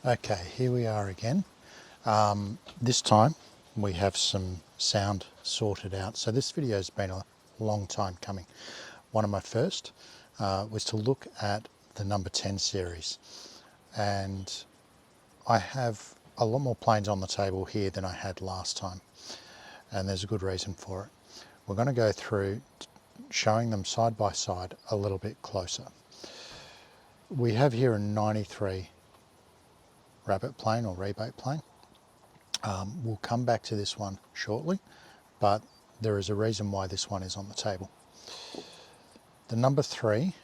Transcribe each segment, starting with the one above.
Okay, here we are again. This time we have some sound sorted out. So this video has been a long time coming. One of my first was to look at the number 10 series, and I have a lot more planes on the table here than I had last time, and there's a good reason for it. We're going to go through showing them side by side a little bit closer. We have here a 93 rabbit plane or rebate plane. We'll come back to this one shortly, but there is a reason why this one is on the table. The number 3,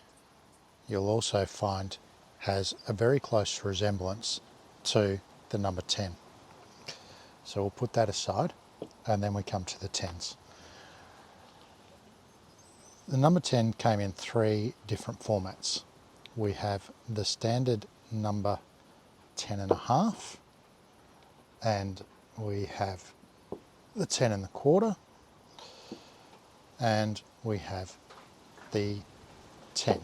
you'll also find, has a very close resemblance to the number 10. So we'll put that aside, and then we come to the 10s. The number 10 came in 3 different formats. We have the standard number 10.5, and we have the 10.25, and we have the 10.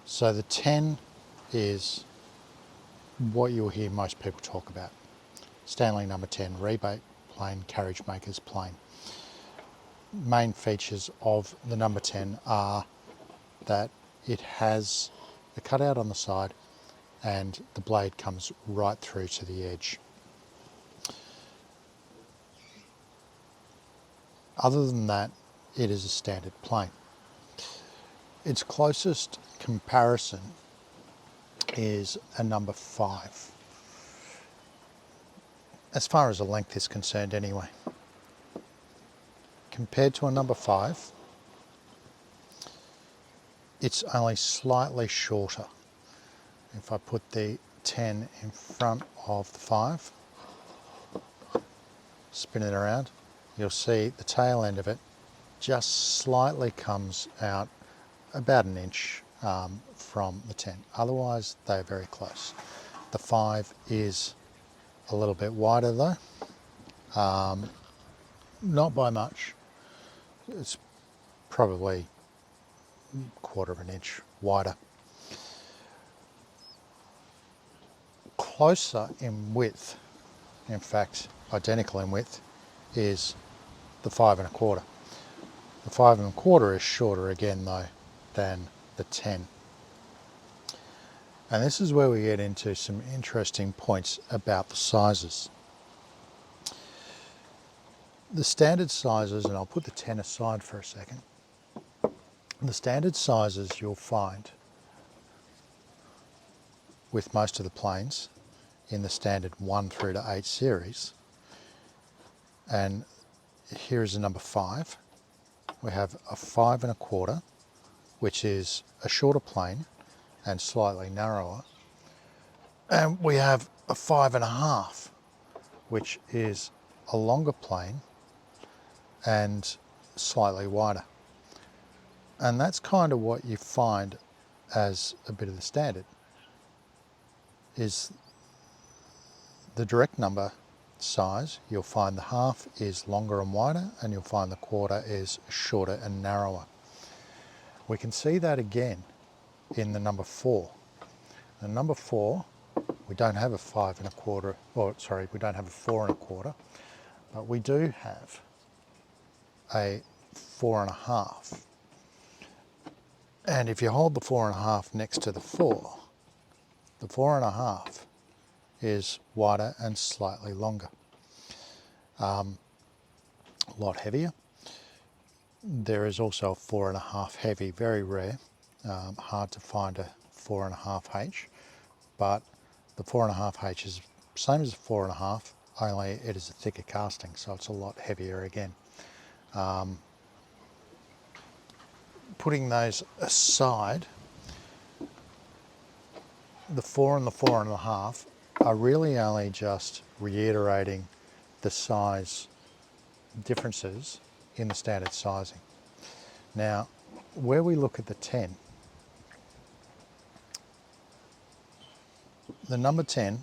So the 10 is what you'll hear most people talk about. Stanley number 10 rebate plane, carriage maker's plane. Main features of the number 10 are that it has a cutout on the side and the blade comes right through to the edge. Other than that, it is a standard plane. Its closest comparison is a number 5, as far as the length is concerned anyway. Compared to a number 5, it's only slightly shorter. If I put the 10 in front of the 5, spin it around, you'll see the tail end of it just slightly comes out about an inch from the 10. Otherwise, they're very close. The 5 is a little bit wider though, not by much. It's probably a quarter of an inch wider. Closer in width, in fact identical in width, is the 5.25. The 5.25 is shorter again though than the 10. And this is where we get into some interesting points about the sizes. The standard sizes, and I'll put the 10 aside for a second. The standard sizes you'll find with most of the planes in the standard 1 through to 8 series, and here is a number 5. We have a 5.25, which is a shorter plane and slightly narrower, and we have a 5.5, which is a longer plane and slightly wider. And that's kind of what you find as a bit of the standard, is the direct number size. You'll find the half is longer and wider, and you'll find the quarter is shorter and narrower. We can see that again in the number 4. The number 4, we don't have a 5.25, or sorry, we don't have a 4.25, but we do have a 4.5. And if you hold the 4.5 next to the 4, the 4.5 is wider and slightly longer. A lot heavier. There is also a 4.5 heavy, very rare. Hard to find a 4.5H, but the 4.5H is same as a 4.5, only it is a thicker casting, so it's a lot heavier again. Putting those aside, the 4 and the 4.5 are really only just reiterating the size differences in the standard sizing. Now, where we look at the 10, the number 10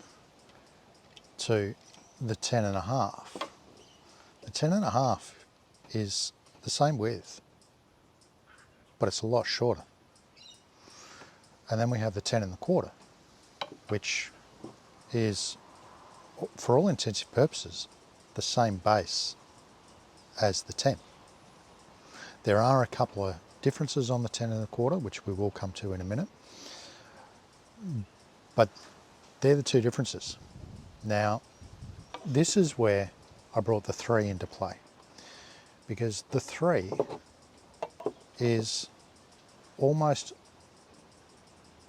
to the 10.5, the 10.5 is the same width, but it's a lot shorter. And then we have the 10.25, which is, for all intents and purposes, the same base as the 10. There are a couple of differences on the 10 1/4, which we will come to in a minute, but they're the two differences. Now, this is where I brought the 3 into play, because the 3 is almost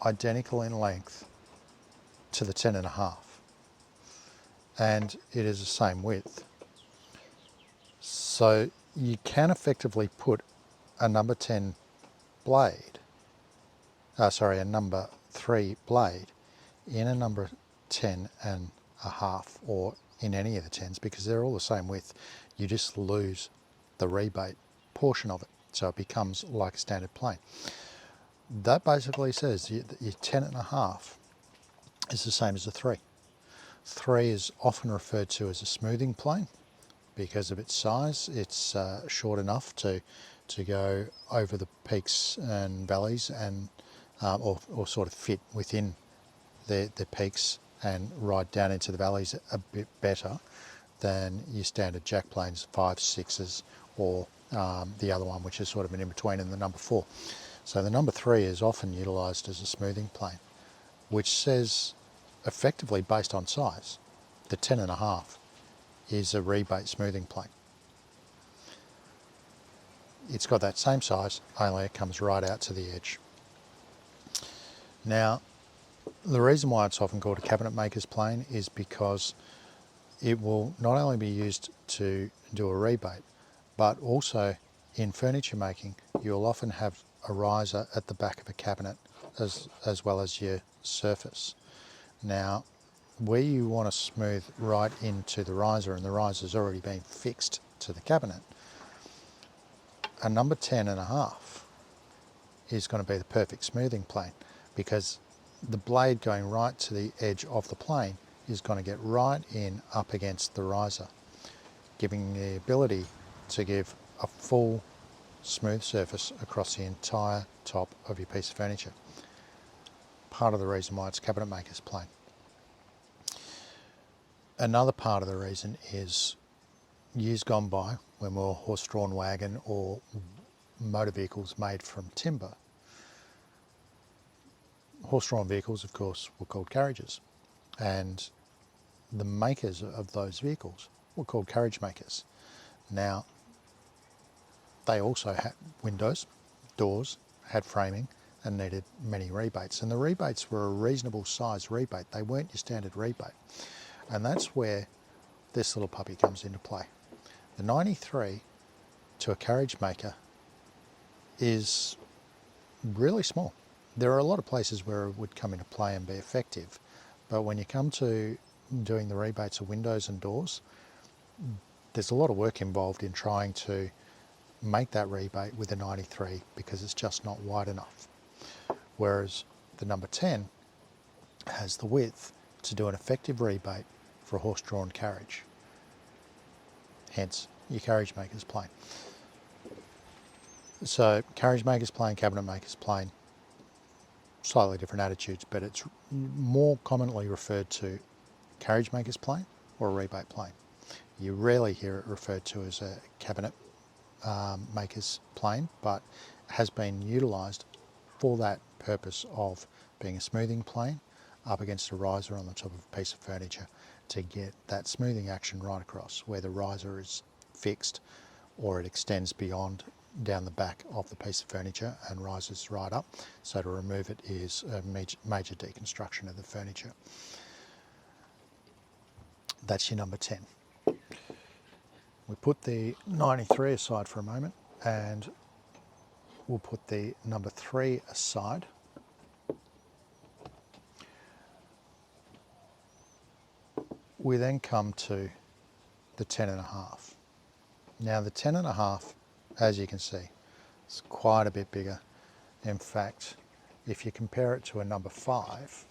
identical in length to the 10 1/2, and it is the same width. So you can effectively put a number 10 blade, a number 3 blade in a number 10 1/2, or in any of the 10s, because they're all the same width. You just lose the rebate portion of it, so it becomes like a standard plane. That basically says your 10 1/2 is the same as a 3. 3 is often referred to as a smoothing plane because of its size. It's short enough to go over the peaks and valleys, and or sort of fit within the peaks and ride down into the valleys a bit better than your standard jack planes, 5s, 6s, or the other one, which is sort of an in-between, in the number 4. So the number 3 is often utilised as a smoothing plane, which says, effectively based on size, the 10 1/2 is a rebate smoothing plane. It's got that same size, only it comes right out to the edge. Now, the reason why it's often called a cabinet maker's plane is because it will not only be used to do a rebate, but also in furniture making, you'll often have a riser at the back of a cabinet as well as your surface. Now, where you want to smooth right into the riser, and the riser's already been fixed to the cabinet, a number 10 1/2 is going to be the perfect smoothing plane, because the blade going right to the edge of the plane is going to get right in up against the riser, giving the ability to give a full smooth surface across the entire top of your piece of furniture. Part of the reason why it's a cabinet maker's plane. Another part of the reason is years gone by, when we were horse-drawn wagon or motor vehicles made from timber. Horse-drawn vehicles, of course, were called carriages, and the makers of those vehicles were called carriage makers. Now, they also had windows, doors, had framing, and needed many rebates. And the rebates were a reasonable size rebate. They weren't your standard rebate. And that's where this little puppy comes into play. The 93 to a carriage maker is really small. There are a lot of places where it would come into play and be effective, but when you come to doing the rebates of windows and doors, there's a lot of work involved in trying to make that rebate with a 93, because it's just not wide enough. Whereas the number 10 has the width to do an effective rebate for a horse-drawn carriage. Hence, your carriage maker's plane. So, carriage maker's plane, cabinet maker's plane, slightly different attitudes, but it's more commonly referred to carriage maker's plane or a rebate plane. You rarely hear it referred to as a cabinet maker's plane, but has been utilised for that purpose of being a smoothing plane up against a riser on the top of a piece of furniture, to get that smoothing action right across where the riser is fixed, or it extends beyond down the back of the piece of furniture and rises right up. So to remove it is a major deconstruction of the furniture. That's your number 10. We put the 93 aside for a moment, and we'll put the number 3 aside. We then come to the 10 1/2. Now the 10 1/2, as you can see, is quite a bit bigger. In fact, if you compare it to a number 5,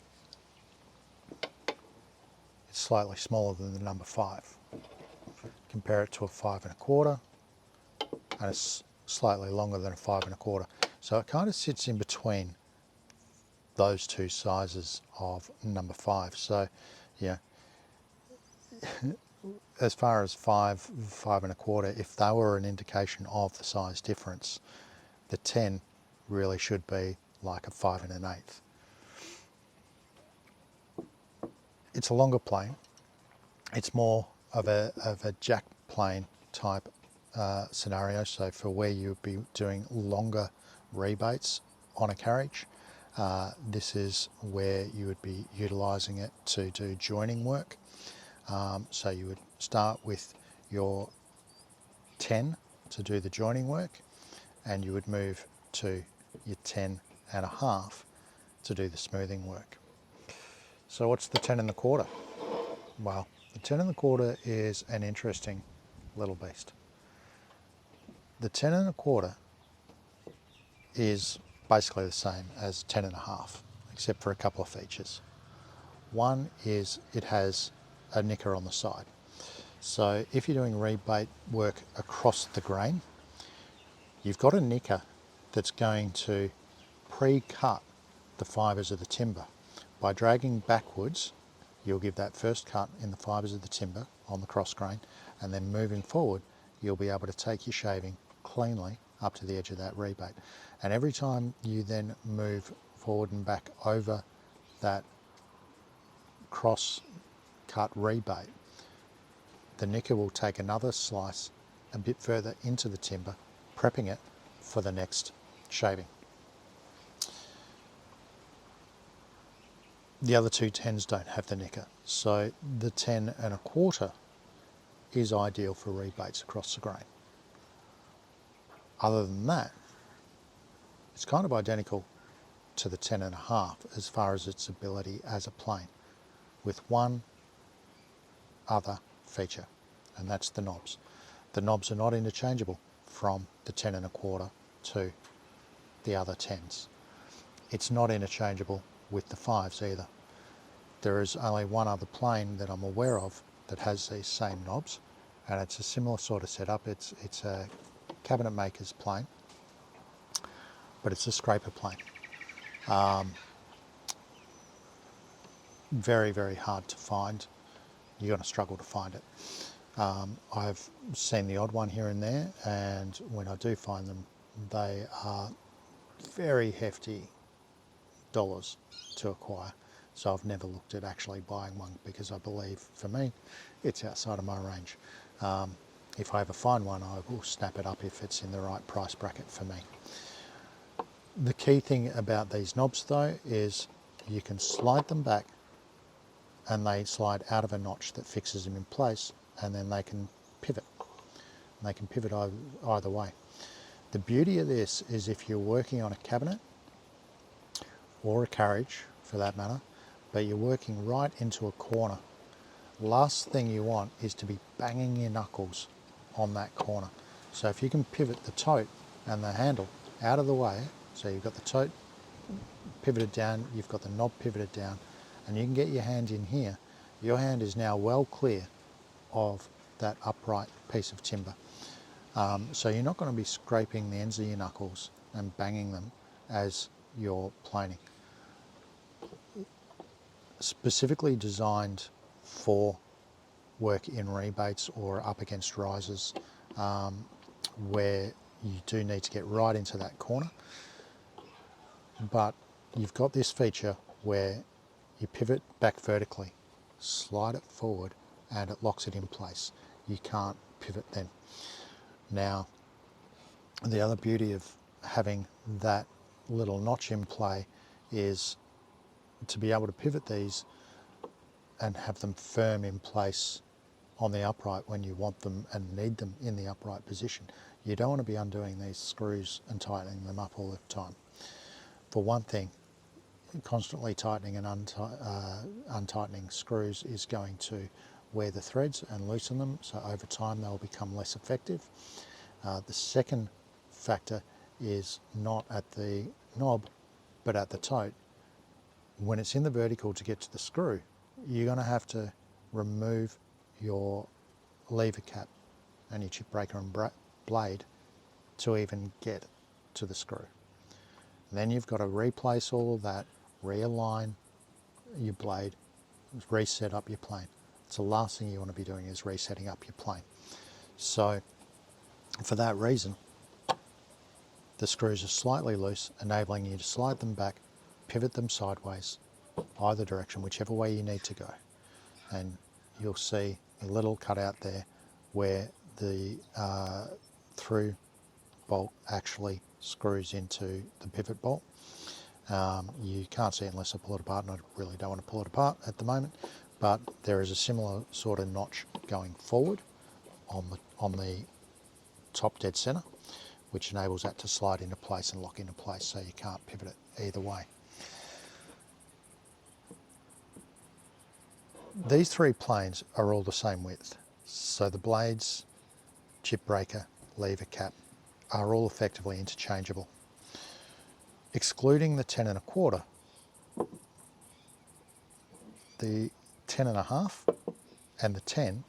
it's slightly smaller than the number 5. Compare it to a 5 1/4, and it's slightly longer than a 5 1/4. So it kind of sits in between those two sizes of number 5. So Yeah, as far as 5, 5 1/4, if they were an indication of the size difference, the 10 really should be like a 5 1/8. It's a longer plane. It's more of a jack plane type scenario. So for where you'd be doing longer rebates on a carriage, this is where you would be utilising it to do joining work. So you would start with your 10 to do the joining work, and you would move to your 10 1/2 to do the smoothing work. So what's the 10 1/4? Well, the 10 1/4 is an interesting little beast. The 10 1/4 is basically the same as 10 1/2, except for a couple of features. One is it has a nicker on the side. So if you're doing rebate work across the grain, you've got a nicker that's going to pre-cut the fibres of the timber. By dragging backwards, you'll give that first cut in the fibres of the timber on the cross grain, and then moving forward, you'll be able to take your shaving cleanly up to the edge of that rebate. And every time you then move forward and back over that cross cut rebate, the nicker will take another slice a bit further into the timber, prepping it for the next shaving. The other two 10s don't have the nicker, so the 10 1/4 is ideal for rebates across the grain. Other than that, it's kind of identical to the 10 1/2 as far as its ability as a plane, with one other feature, and that's the knobs. The knobs are not interchangeable from the 10 1/4 to the other 10s. It's not interchangeable with the 5s either. There is only one other plane that I'm aware of that has these same knobs, and it's a similar sort of setup. It's a cabinet maker's plane, but it's a scraper plane. Very, very hard to find. You're going to struggle to find it. I've seen the odd one here and there, and when I do find them, they are very hefty dollars to acquire. So I've never looked at actually buying one, because I believe, for me, it's outside of my range. If I ever find one, I will snap it up if it's in the right price bracket for me. The key thing about these knobs though is you can slide them back and they slide out of a notch that fixes them in place, and then they can pivot. They can pivot either way. The beauty of this is if you're working on a cabinet or a carriage for that matter, but you're working right into a corner, last thing you want is to be banging your knuckles on that corner. So if you can pivot the tote and the handle out of the way, so you've got the tote pivoted down, you've got the knob pivoted down, and you can get your hand in here, your hand is now well clear of that upright piece of timber. So you're not going to be scraping the ends of your knuckles and banging them as you're planing. Specifically designed for work in rebates or up against risers, where you do need to get right into that corner, but you've got this feature where you pivot back vertically, slide it forward, and it locks it in place. You can't pivot then. Now, the other beauty of having that little notch in play is to be able to pivot these and have them firm in place on the upright when you want them and need them in the upright position. You don't want to be undoing these screws and tightening them up all the time. For one thing, constantly tightening and untightening screws is going to wear the threads and loosen them, so over time they'll become less effective. The second factor is not at the knob but at the tote. When it's in the vertical to get to the screw, you're going to have to remove your lever cap and your chip breaker and blade to even get to the screw. And then you've got to replace all of that, realign your blade, reset up your plane. It's the last thing you want to be doing is resetting up your plane. So for that reason, the screws are slightly loose, enabling you to slide them back, pivot them sideways, either direction, whichever way you need to go. And you'll see a little cutout there where the through bolt actually screws into the pivot bolt. You can't see it unless I pull it apart, and I really don't want to pull it apart at the moment, but there is a similar sort of notch going forward on the top dead center, which enables that to slide into place and lock into place, so you can't pivot it either way. These three planes are all the same width, so the blades, chip breaker, lever cap are all effectively interchangeable. Excluding the 10 1/4, the 10 1/2 and the 10,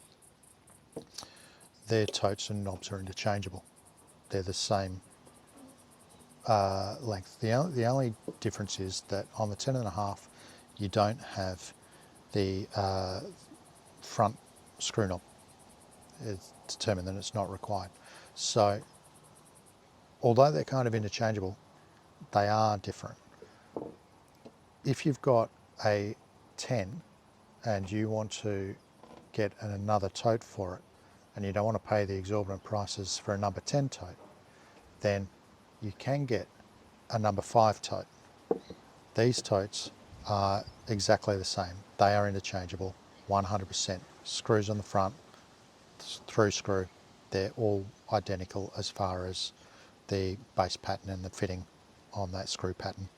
their totes and knobs are interchangeable. They're the same length. The only difference is that on the 10 1/2 you don't have the front screw knob. It's determined that it's not required. So although they're kind of interchangeable, they are different. If you've got a 10 and you want to get another tote for it, and you don't want to pay the exorbitant prices for a number 10 tote, then you can get a number 5 tote. These totes are exactly the same. They are interchangeable, 100%. Screws on the front, through screw, they're all identical as far as the base pattern and the fitting on that screw pattern.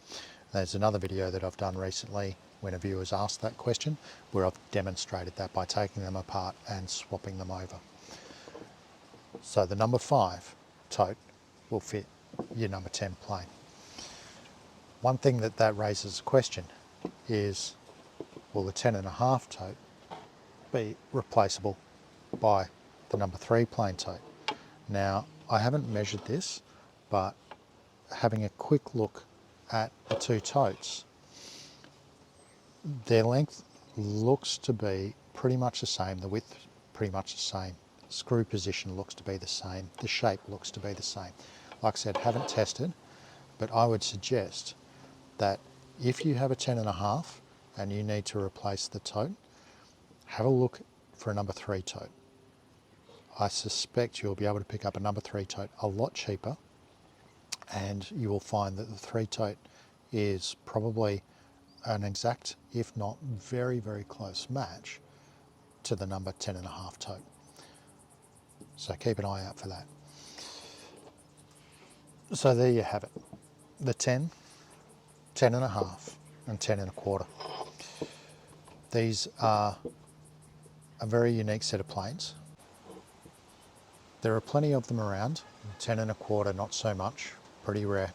There's another video that I've done recently when a viewer's asked that question, where I've demonstrated that by taking them apart and swapping them over. So the number 5 tote will fit your number 10 plane. One thing that raises a question is, will the 10 1/2 tote be replaceable by the number 3 plane tote? Now, I haven't measured this, but having a quick look at the two totes, their length looks to be pretty much the same, the width pretty much the same, screw position looks to be the same, the shape looks to be the same. Like I said, haven't tested, but I would suggest that if you have a 10 1/2 and you need to replace the tote, have a look for a number 3 tote. I suspect you'll be able to pick up a number 3 tote a lot cheaper, and you will find that the 3 tote is probably an exact, if not very, very close match to the number 10 1/2 tote. So keep an eye out for that. So there you have it. The 10, 10 1/2 and 10 1/4. These are a very unique set of planes. There are plenty of them around. 10 1/4 not so much, pretty rare.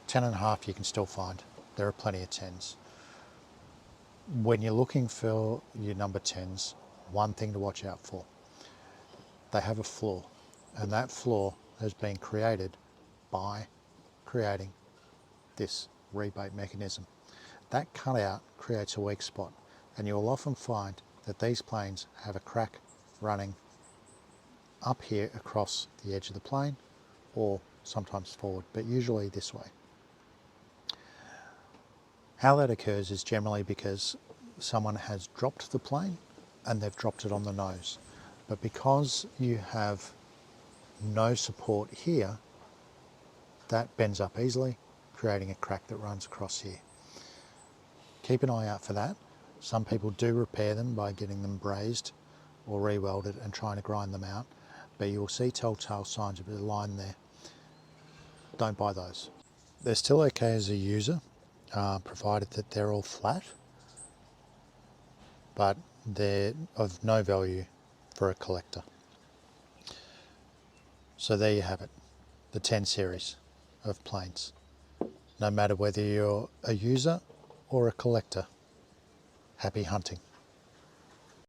10 1/2 you can still find. There are plenty of 10s. When you're looking for your number 10s, one thing to watch out for. They have a flaw, and that flaw has been created by creating this rebate mechanism. That cutout creates a weak spot, and you will often find that these planes have a crack running up here across the edge of the plane, or sometimes forward, but usually this way. How that occurs is generally because someone has dropped the plane and they've dropped it on the nose. But because you have no support here, that bends up easily, creating a crack that runs across here. Keep an eye out for that. Some people do repair them by getting them brazed or re-welded and trying to grind them out, but you will see telltale signs of a line there. Don't buy those. They're still okay as a user, provided that they're all flat, but they're of no value for a collector. So there you have it, the 10 series of planes. No matter whether you're a user or a collector, happy hunting.